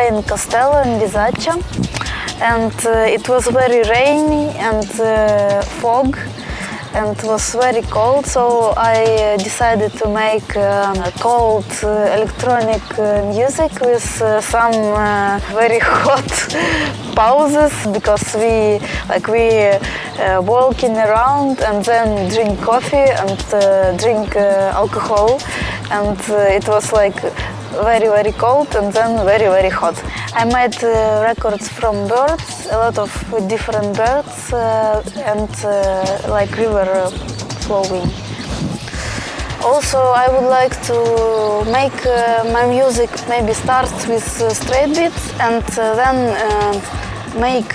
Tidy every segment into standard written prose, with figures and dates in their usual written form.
in Castello in Bisaccia, and it was very rainy and fog, and it was very cold, so I decided to make cold electronic music with some very hot pauses, because we walking around and then drink coffee and drink alcohol, and it was like very cold and then very hot. I made records from birds, a lot of different birds, and like river flowing. Also, I would like to make my music maybe start with straight beats and then make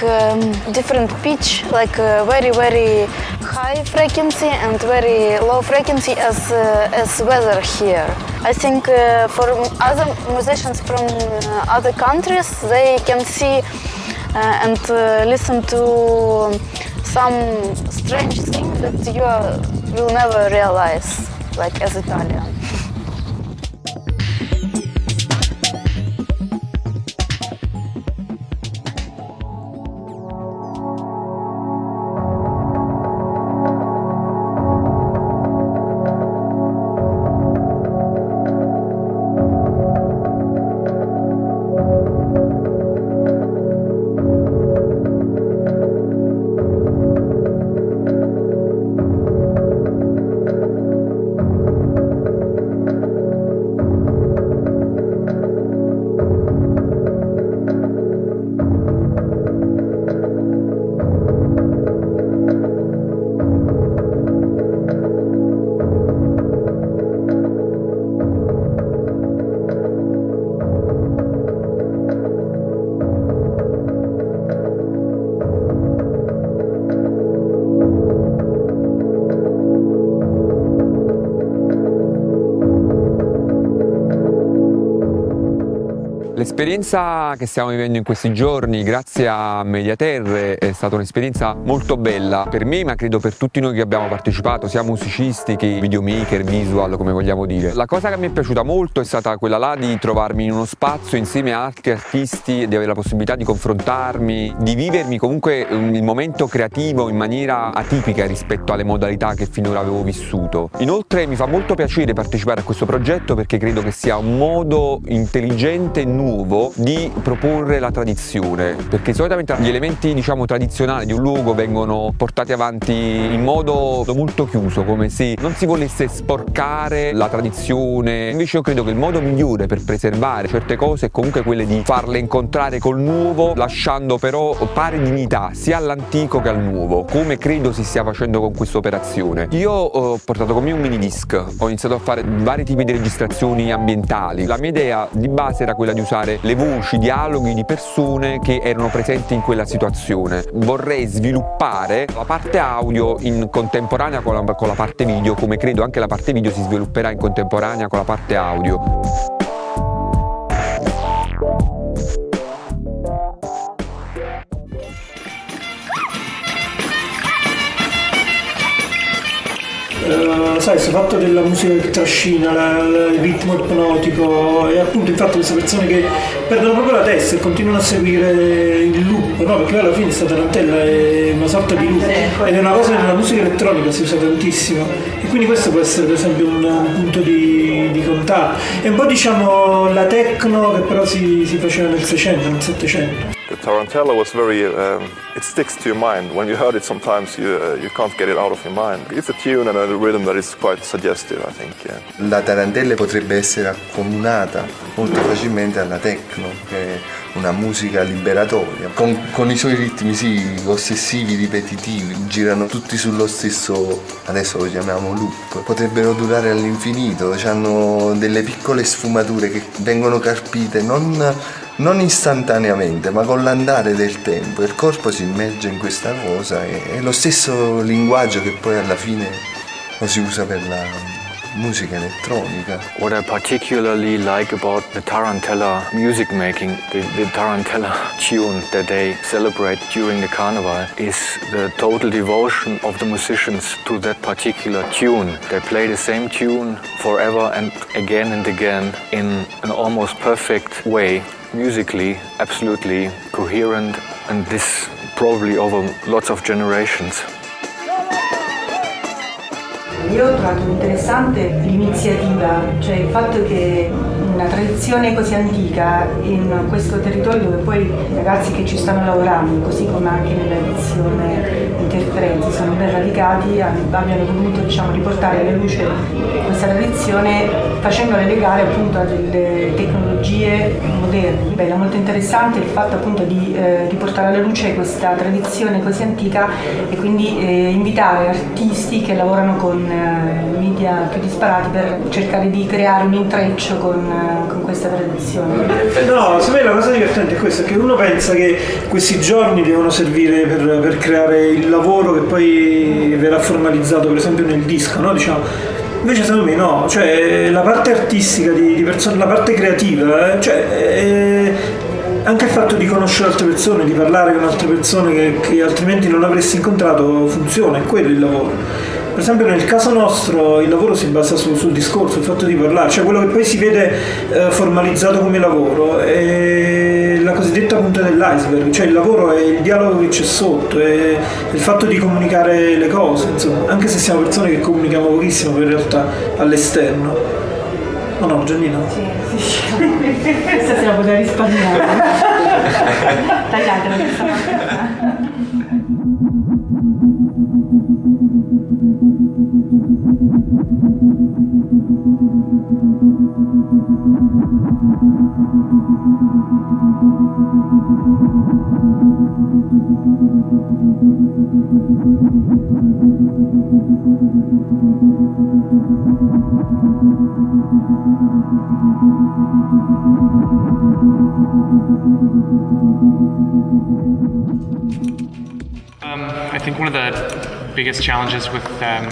different pitch, like very high frequency and very low frequency as weather here. I think for other musicians from other countries, they can see and listen to some strange thing that you will never realize, like as Italian. L'esperienza che stiamo vivendo in questi giorni grazie a Media Terrae è stata un'esperienza molto bella per me, ma credo per tutti noi che abbiamo partecipato, sia musicisti che videomaker, visual, come vogliamo dire. La cosa che mi è piaciuta molto è stata quella là di trovarmi in uno spazio insieme a altri artisti, di avere la possibilità di confrontarmi, di vivermi comunque il momento creativo in maniera atipica rispetto alle modalità che finora avevo vissuto. Inoltre mi fa molto piacere partecipare a questo progetto perché credo che sia un modo intelligente e nuovo di proporre la tradizione, perché solitamente gli elementi tradizionali di un luogo vengono portati avanti in modo molto chiuso, come se non si volesse sporcare la tradizione. Invece io credo che il modo migliore per preservare certe cose è comunque quello di farle incontrare col nuovo, lasciando però pari dignità sia all'antico che al nuovo, come credo si stia facendo con questa operazione. Io ho portato con me un mini disc, ho iniziato a fare vari tipi di registrazioni ambientali. La mia idea di base era quella di usare le voci, dialoghi di persone che erano presenti in quella situazione. Vorrei sviluppare la parte audio in contemporanea con la parte video, come credo anche la parte video si svilupperà in contemporanea con la parte audio. Sai, questo fatto della musica che trascina, il ritmo ipnotico e appunto il fatto che queste persone che perdono proprio la testa e continuano a seguire il loop, no? Perché alla fine sta tarantella è una sorta di loop ed è una cosa che nella musica elettronica si usa tantissimo e quindi questo può essere per esempio un punto di contatto. È un po' la techno che però si faceva nel 600, nel 700. The tarantella was very, it sticks to your mind. When you heard it sometimes you can't get it out of your mind. It's a tune and a rhythm that is quite suggestive, I think. Yeah. La tarantella potrebbe essere accomunata molto facilmente alla techno, che è una musica liberatoria, con i suoi ritmi ossessivi, ripetitivi, girano tutti sullo stesso, adesso lo chiamiamo loop, potrebbero durare all'infinito, hanno delle piccole sfumature che vengono carpite non istantaneamente, ma con l'andare del tempo. Il corpo si immerge in questa cosa, è lo stesso linguaggio che poi alla fine lo si usa per la musica elettronica. What I particularly like about the tarantella music making, the tarantella tune that they celebrate during the carnival, is the total devotion of the musicians to that particular tune. They play the same tune forever and again in an almost perfect way. musically absolutely coherent, and this probably over lots of generations. Io ho trovato interessante l'iniziativa, cioè il fatto che una tradizione così antica in questo territorio dove poi i ragazzi che ci stanno lavorando, così come anche nell'edizione Interferenze, sono ben radicati, abbiano voluto riportare alla luce questa tradizione facendola legare appunto a delle tecnologie moderne. Beh, è molto interessante il fatto appunto di riportare alla luce questa tradizione così antica e quindi invitare artisti che lavorano con media più disparati per cercare di creare un intreccio con questa tradizione. No, secondo me la cosa divertente è questa, che uno pensa che questi giorni devono servire per creare il lavoro che poi verrà formalizzato per esempio nel disco, no? Diciamo. Invece secondo me no, cioè la parte artistica di persone, la parte creativa, anche il fatto di conoscere altre persone, di parlare con altre persone che altrimenti non avresti incontrato funziona, è quello il lavoro. Per esempio nel caso nostro il lavoro si basa sul discorso, il fatto di parlare, cioè quello che poi si vede formalizzato come lavoro è la cosiddetta punta dell'iceberg, cioè il lavoro è il dialogo che c'è sotto, è il fatto di comunicare le cose, insomma, anche se siamo persone che comunicano pochissimo per in realtà all'esterno. No, Giannina? Sì. Questa se la poteva risparmiare. Tagliatela questa parte. I think one of the biggest challenges with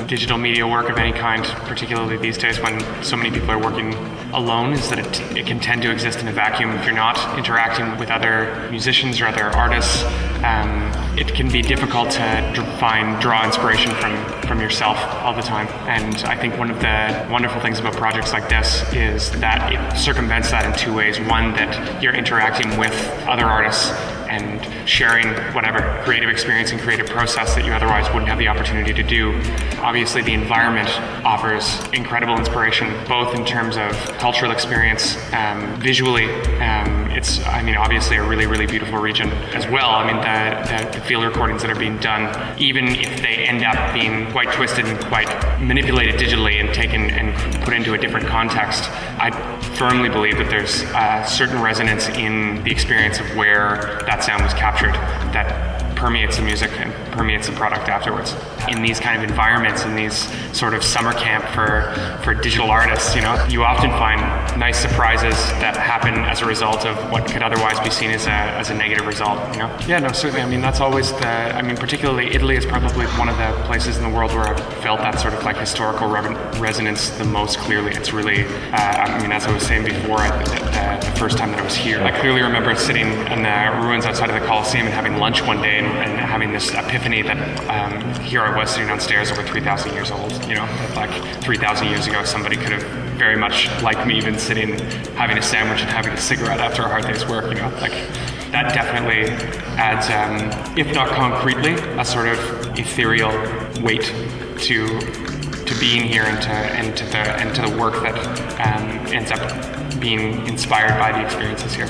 digital media work of any kind, particularly these days when so many people are working alone, is that it can tend to exist in a vacuum. If you're not interacting with other musicians or other artists, it can be difficult to draw inspiration from yourself all the time. And I think one of the wonderful things about projects like this is that it circumvents that in two ways. One, that you're interacting with other artists and sharing whatever creative experience and creative process that you otherwise wouldn't have the opportunity to do. Obviously, the environment offers incredible inspiration, both in terms of cultural experience, visually. It's, obviously a really, really beautiful region as well. The field recordings that are being done, even if they end up being quite twisted and quite manipulated digitally and taken and put into a different context, I firmly believe that there's a certain resonance in the experience of where that sound was captured that permeates the music and permeates the product afterwards. In these kind of environments, in these sort of summer camp for digital artists, you often find nice surprises that happen as a result of what could otherwise be seen as a negative result, Yeah, no, certainly. That's always particularly Italy is probably one of the places in the world where I've felt that sort of like historical resonance the most clearly. It's really, as I was saying before, the first time that I was here, I clearly remember sitting in the ruins outside of the Colosseum and having lunch one day and having this epiphany that here I was sitting on stairs over 3,000 years old, that like 3,000 years ago somebody could have very much like me been sitting having a sandwich and having a cigarette after a hard day's work, that definitely adds, if not concretely, a sort of ethereal weight to being here and to the work that ends up being inspired by the experiences here.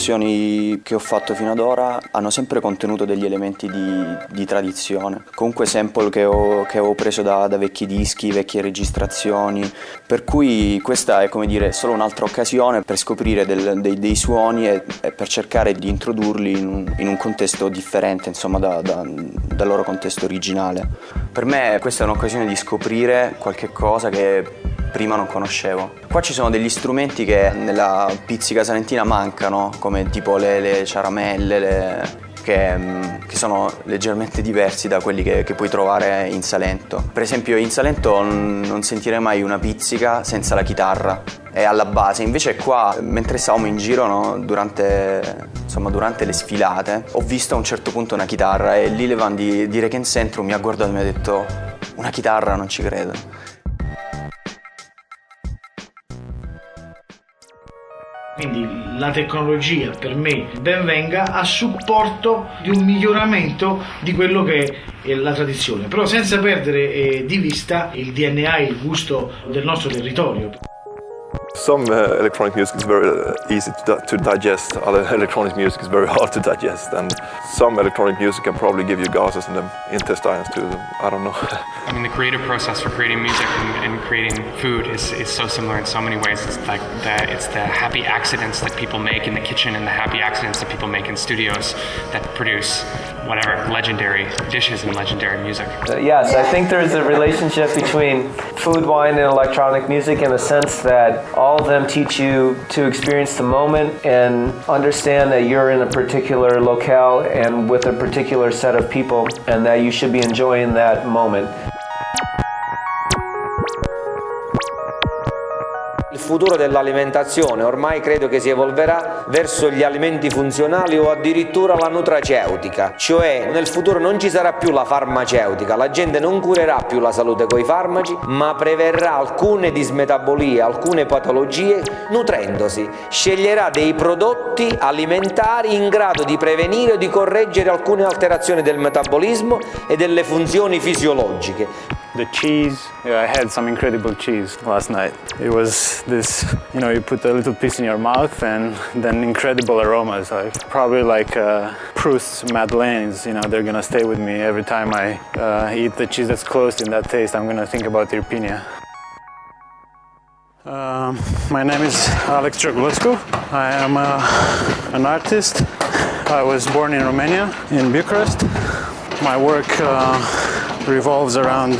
produzioni che ho fatto fino ad ora hanno sempre contenuto degli elementi di tradizione, comunque sample che ho preso da vecchi dischi, vecchie registrazioni, per cui questa è, come dire, solo un'altra occasione per scoprire dei suoni e per cercare di introdurli in un contesto differente, insomma, dal loro contesto originale. Per me questa è un'occasione di scoprire qualche cosa che prima non conoscevo. Qua ci sono degli strumenti che nella pizzica salentina mancano, come tipo le ciaramelle, che sono leggermente diversi da quelli che puoi trovare in Salento. Per esempio in Salento non sentirei mai una pizzica senza la chitarra, è alla base. Invece qua, mentre stavamo in giro, no, durante le sfilate, ho visto a un certo punto una chitarra e lì Levan di Rec Centrum mi ha guardato e mi ha detto: una chitarra, non ci credo. Quindi la tecnologia per me ben venga a supporto di un miglioramento di quello che è la tradizione, però senza perdere di vista il DNA, il gusto del nostro territorio. Some electronic music is very easy to digest, other electronic music is very hard to digest, and some electronic music can probably give you gases in the intestines too, I don't know. I mean, the creative process for creating music and creating food is so similar in so many ways. It's like it's the happy accidents that people make in the kitchen and the happy accidents that people make in studios that produce whatever legendary dishes and legendary music. Yes, I think there's a relationship between food, wine, and electronic music in the sense that all of them teach you to experience the moment and understand that you're in a particular locale and with a particular set of people and that you should be enjoying that moment. Il futuro dell'alimentazione ormai credo che si evolverà verso gli alimenti funzionali o addirittura la nutraceutica, cioè nel futuro non ci sarà più la farmaceutica, la gente non curerà più la salute coi farmaci, ma preverrà alcune dismetabolie, alcune patologie nutrendosi, sceglierà dei prodotti alimentari in grado di prevenire o di correggere alcune alterazioni del metabolismo e delle funzioni fisiologiche. The cheese, I had some incredible cheese last night. It was this, you put a little piece in your mouth and then incredible aromas, probably like Proust's Madeleines, they're gonna stay with me every time I eat the cheese that's close in that taste. I'm gonna think about Irpinia. My name is Alex Dragulescu. I am an artist. I was born in Romania, in Bucharest. My work revolves around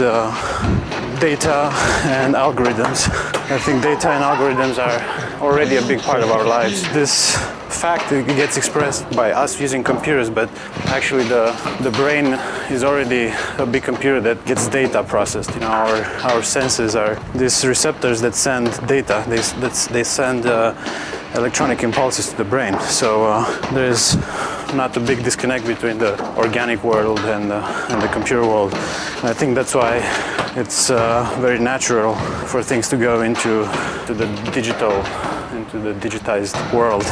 data and algorithms. I think data and algorithms are already a big part of our lives. This fact gets expressed by us using computers, but actually the brain is already a big computer that gets data processed. Our senses are these receptors that send data. They send electronic impulses to the brain. So there's not a big disconnect between the organic world and the computer world. And I think that's why it's very natural for things to go into the digital, into the digitized world.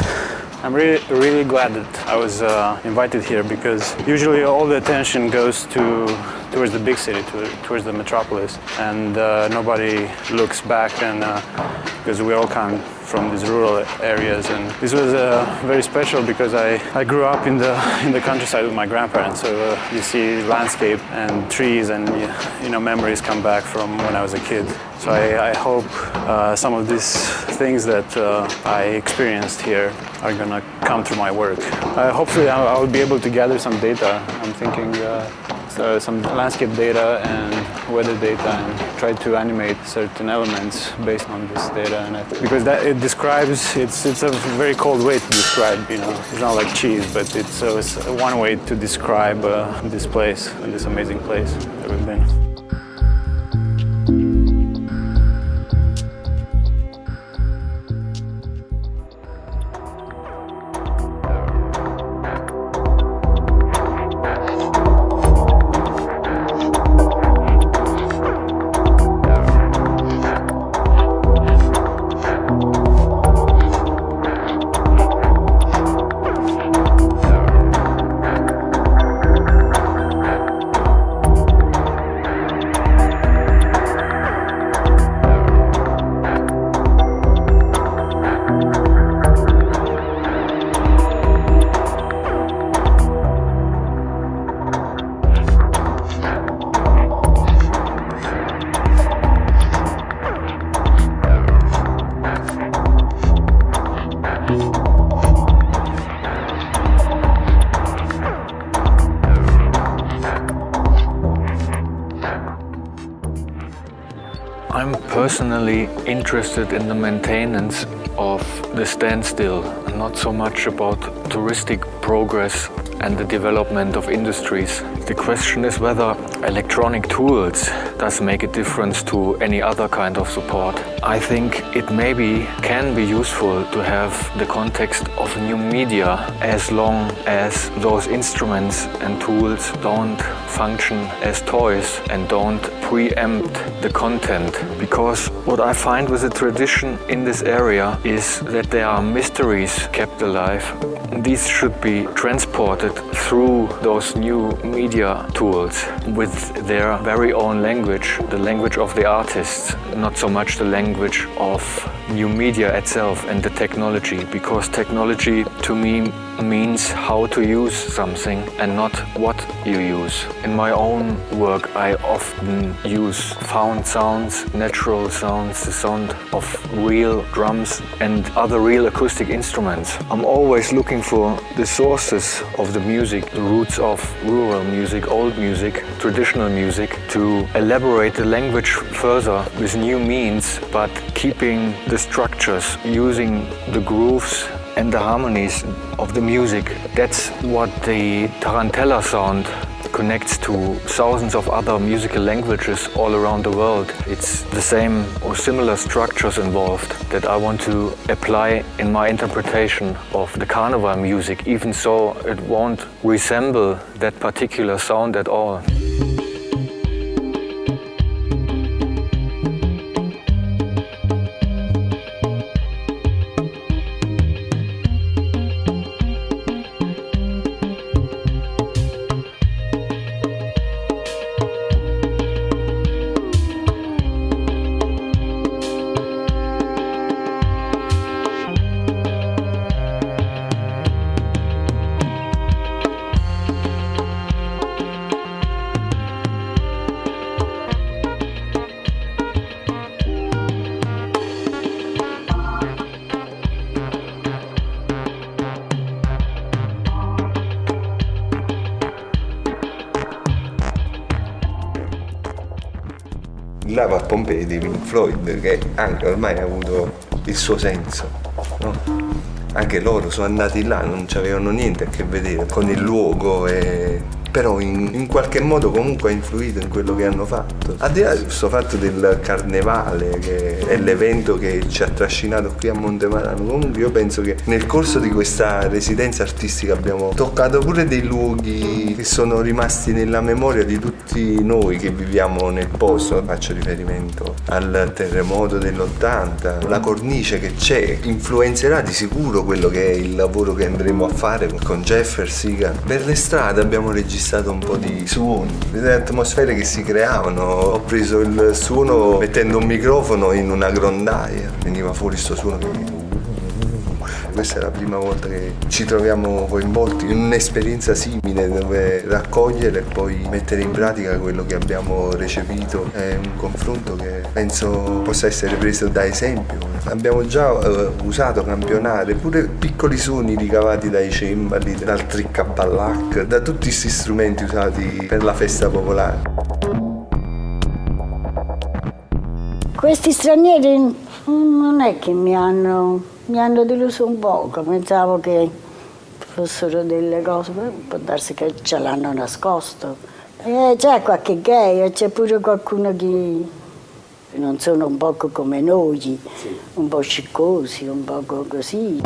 I'm really glad that I was invited here, because usually all the attention goes towards the big city, towards the metropolis, and nobody looks back, and because we all come from these rural areas, and this was very special because I grew up in the countryside with my grandparents, so you see landscape and trees, and memories come back from when I was a kid. So I hope some of these things that I experienced here are gonna come through my work. Hopefully I will be able to gather some data. I'm thinking some landscape data and weather data, and try to animate certain elements based on this data. And because it describes, it's a very cold way to describe, it's not like cheese, but it's one way to describe this place, this amazing place that we've been. I'm personally interested in the maintenance of the standstill and not so much about touristic progress and the development of industries. The question is whether electronic tools does make a difference to any other kind of support. I think it maybe can be useful to have the context of new media as long as those instruments and tools don't function as toys and don't preempt the content. Because what I find with the tradition in this area is that there are mysteries kept alive. These should be transported through those new media tools with their very own language, the language of the artists, not so much the language of new media itself and the technology, because technology to me means how to use something and not what you use. In my own work I often use found sounds, natural sounds, the sound of real drums and other real acoustic instruments. I'm always looking for the sources of the music, the roots of rural music, old music, traditional music, to elaborate the language further with new means, but keeping the structures, using the grooves and the harmonies of the music. That's what the tarantella sound connects to thousands of other musical languages all around the world. It's the same or similar structures involved that I want to apply in my interpretation of the carnival music, even so it won't resemble that particular sound at all. Live a Pompei di Pink Floyd, che anche ormai ha avuto il suo senso, no? Anche loro sono andati là, non avevano niente a che vedere con il luogo, però in qualche modo comunque ha influito in quello che hanno fatto. Al di là di questo fatto del carnevale, che è l'evento che ci ha trascinato qui a Montemarano, comunque io penso che nel corso di questa residenza artistica abbiamo toccato pure dei luoghi che sono rimasti nella memoria di tutti noi che viviamo nel posto. Faccio riferimento al terremoto dell'80, la cornice che c'è influenzerà di sicuro quello che è il lavoro che andremo a fare con Jefferson. Per le strade abbiamo registrato un po' di suoni, delle atmosfere che si creavano. Ho preso il suono mettendo un microfono in una grondaia, veniva fuori sto suono che... Questa è la prima volta che ci troviamo coinvolti in un'esperienza simile, dove raccogliere e poi mettere in pratica quello che abbiamo recepito. È un confronto che penso possa essere preso da esempio. Abbiamo già usato campionare pure piccoli suoni ricavati dai cembali, dal trick-a-ballac, da tutti questi strumenti usati per la festa popolare. Questi stranieri non è che mi hanno deluso un poco, pensavo che fossero delle cose, può darsi che ce l'hanno nascosto. C'è qualche gay, c'è pure qualcuno che non sono un poco come noi, un po' sciccosi, un poco così.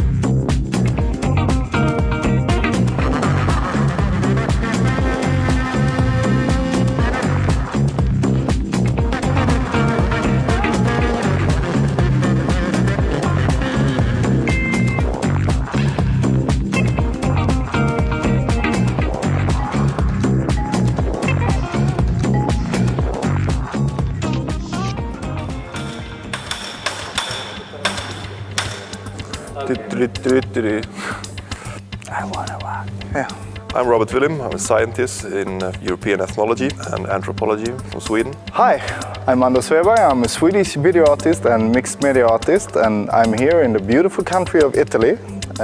I'm Robert Willem. I'm a scientist in European ethnology and anthropology from Sweden. Hi, I'm Anders Weber. I'm a Swedish video artist and mixed media artist, and I'm here in the beautiful country of Italy.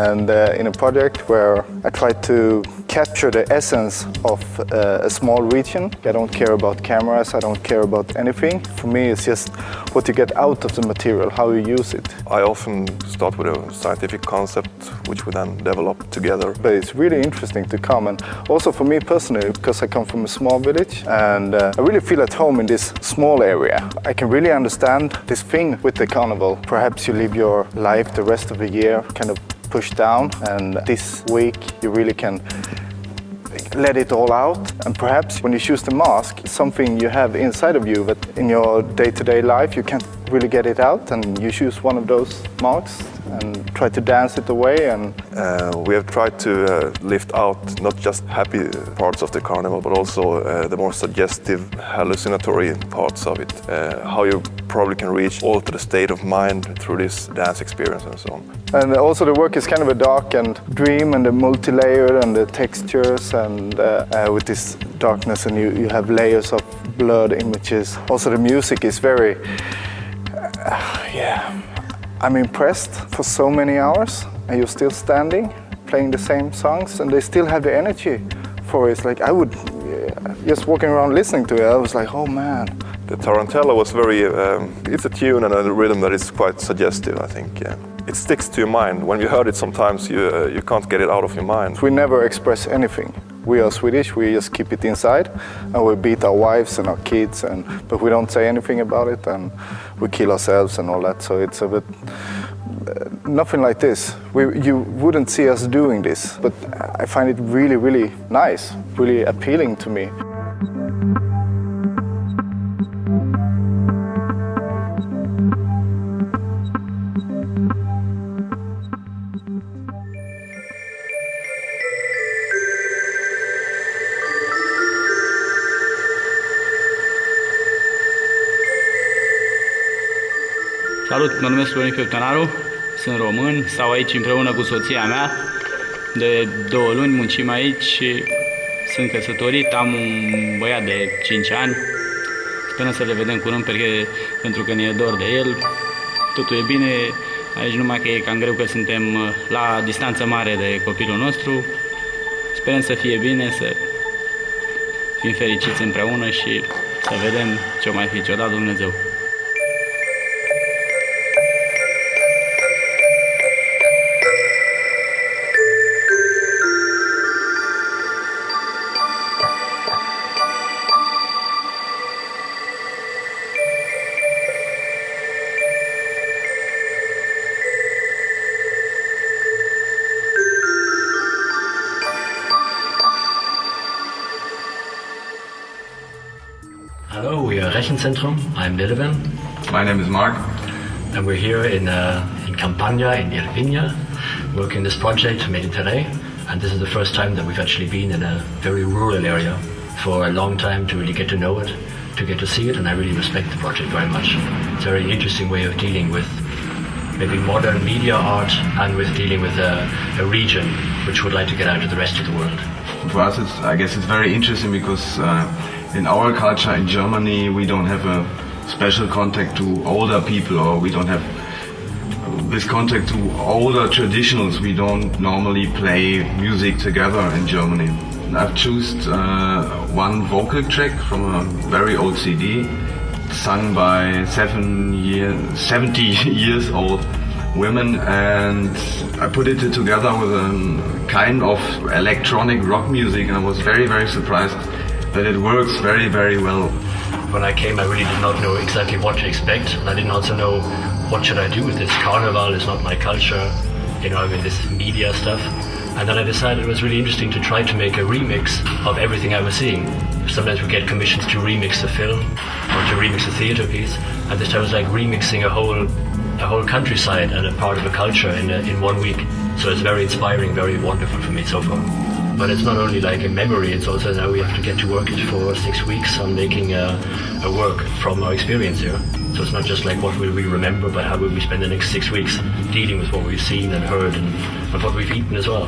and in a project where I tried to capture the essence of a small region. I don't care about cameras, I don't care about anything. For me, it's just what you get out of the material, how you use it. I often start with a scientific concept, which we then develop together. But it's really interesting to come, and also for me personally, because I come from a small village, and I really feel at home in this small area. I can really understand this thing with the carnival. Perhaps you live your life the rest of the year kind of pushed down, and this week you really can let it all out. And perhaps when you choose the mask, it's something you have inside of you, but in your day-to-day life you can't really get it out, and you choose one of those masks and try to dance it away. And we have tried to lift out not just happy parts of the carnival, but also the more suggestive, hallucinatory parts of it. How you probably can reach alter the state of mind through this dance experience and so on. And also the work is kind of a dark and dream, and the multi-layer and the textures, and with this darkness, and you have layers of blurred images. Also the music is very, I'm impressed for so many hours, and you're still standing, playing the same songs, and they still have the energy for it. It's like I would, just walking around listening to it, I was like, oh man. The tarantella was very, it's a tune and a rhythm that is quite suggestive, I think. Yeah. It sticks to your mind. When you heard it sometimes, you can't get it out of your mind. We never express anything. We are Swedish, we just keep it inside, and we beat our wives and our kids, but we don't say anything about it, and we kill ourselves and all that. So it's a bit, nothing like this. You wouldn't see us doing this, but I find it really, really nice, really appealing to me. Salut, mă numesc Irpinia Electronic, sunt român, stau aici împreună cu soția mea. De 2 luni muncim aici și sunt căsătorit, am un băiat de 5 ani. Sperăm să le vedem curând pentru că ne-e dor de el. Totul e bine, aici numai că e cam greu că suntem la distanță mare de copilul nostru. Sperăm să fie bine, să fim fericiți împreună și să vedem ce o mai fi, ce-o da Dumnezeu. Hello, we are Rechenzentrum. I'm Lidovan. My name is Mark. And we're here in Campania, in Irpinia, working this project, Media Terrae. And this is the first time that we've actually been in a very rural area for a long time to really get to know it, to get to see it, and I really respect the project very much. It's a very interesting way of dealing with maybe modern media art and with dealing with a region which would like to get out to the rest of the world. For us, I guess it's very interesting because in our culture in Germany, we don't have a special contact to older people, or we don't have this contact to older traditionals. We don't normally play music together in Germany. I've chosen one vocal track from a very old CD, sung by 70 years old women, and I put it together with a kind of electronic rock music, and I was very, very surprised that it works very, very well. When I came, I really did not know exactly what to expect, and I didn't also know what should I do with this. Carnival is not my culture, you know, I mean this media stuff. And then I decided it was really interesting to try to make a remix of everything I was seeing. Sometimes we get commissions to remix a film or to remix a theater piece, and this time it was like remixing a whole countryside and a part of a culture in 1 week. So it's very inspiring, very wonderful for me so far. But it's not only like a memory, it's also now we have to get to work it for 6 weeks on making a work from our experience here. So it's not just like what will we remember, but how will we spend the next 6 weeks dealing with what we've seen and heard and what we've eaten as well.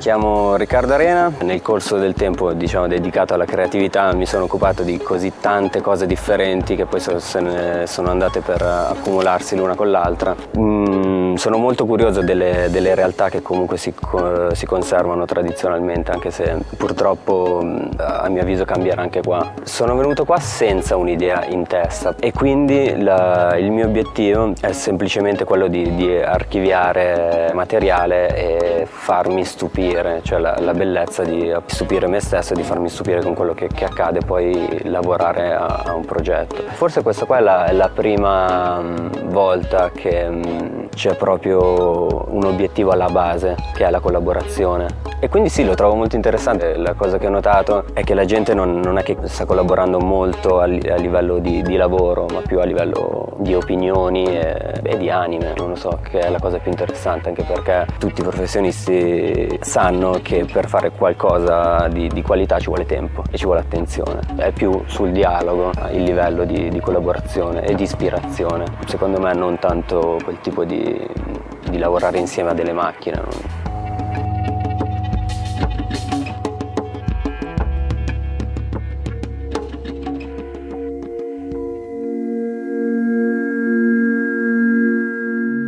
chiamo Riccardo Arena, nel corso del tempo dedicato alla creatività mi sono occupato di così tante cose differenti che poi sono andate per accumularsi l'una con l'altra. Sono molto curioso delle realtà che comunque si conservano tradizionalmente, anche se purtroppo a mio avviso cambierà anche qua. Sono venuto qua senza un'idea in testa e quindi il mio obiettivo è semplicemente quello di archiviare materiale e farmi stupire, cioè la bellezza di stupire me stesso e di farmi stupire con quello che accade e poi lavorare a un progetto. Forse questa qua è la prima volta che c'è proprio un obiettivo alla base, che è la collaborazione. E quindi sì, lo trovo molto interessante. La cosa che ho notato è che la gente non è che sta collaborando molto a livello di lavoro, ma più a livello di opinioni e di anime, non lo so, che è la cosa più interessante, anche perché tutti i professionisti sanno che per fare qualcosa di qualità ci vuole tempo e ci vuole attenzione. È più sul dialogo il livello di collaborazione e di ispirazione. Secondo me non tanto quel tipo di lavorare insieme a delle macchine.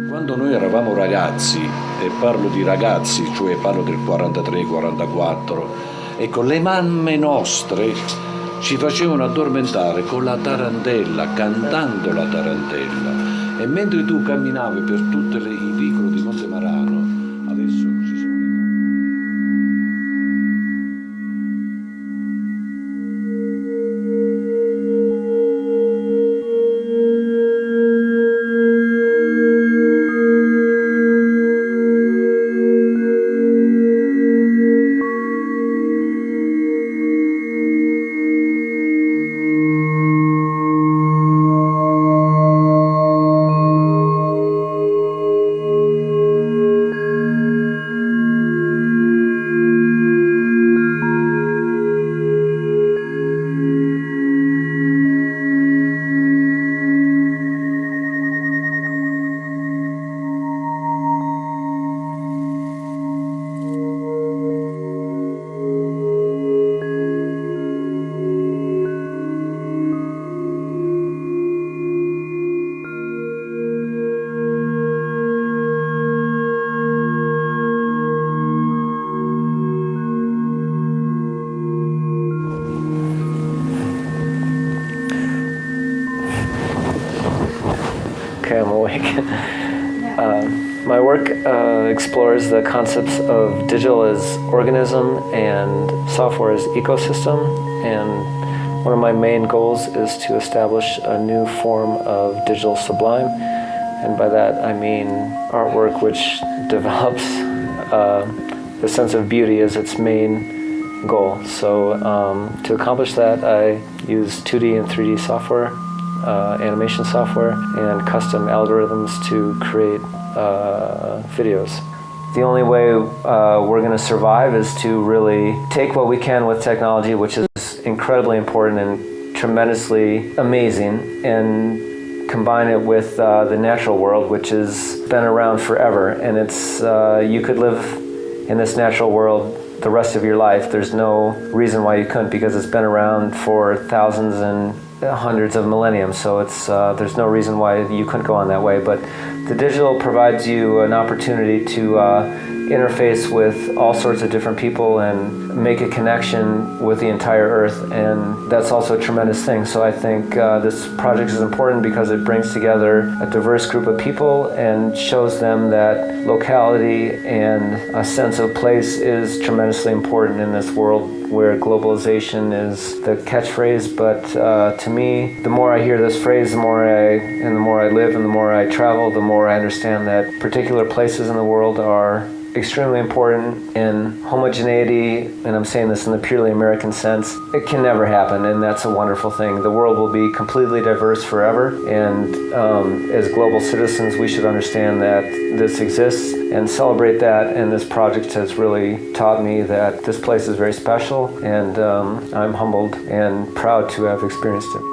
Quando noi eravamo ragazzi, e parlo di ragazzi, cioè parlo del 43-44, e con le mamme nostre ci facevano addormentare con la tarantella, cantando la tarantella. E mentre tu camminavi per tutti i vicoli di Montemarano, adesso ci sono I'm awake. My work explores the concepts of digital as organism and software as ecosystem, and one of my main goals is to establish a new form of digital sublime, and by that I mean artwork which develops the sense of beauty as its main goal. So to accomplish that, I use 2D and 3D software, animation software, and custom algorithms to create videos. The only way we're going to survive is to really take what we can with technology, which is incredibly important and tremendously amazing, and combine it with the natural world, which has been around forever. And it's you could live in this natural world the rest of your life. There's no reason why you couldn't, because it's been around for thousands and hundreds of millenniums, so it's there's no reason why you couldn't go on that way. But the digital provides you an opportunity to interface with all sorts of different people and make a connection with the entire Earth, and that's also a tremendous thing. So I think this project is important because it brings together a diverse group of people and shows them that locality and a sense of place is tremendously important in this world where globalization is the catchphrase. But to me, the more I hear this phrase, the more I live and the more I travel, the more I understand that particular places in the world are extremely important, and homogeneity, and I'm saying this in the purely American sense, it can never happen, and that's a wonderful thing. The world will be completely diverse forever, and as global citizens we should understand that this exists and celebrate that, and this project has really taught me that this place is very special, and I'm humbled and proud to have experienced it.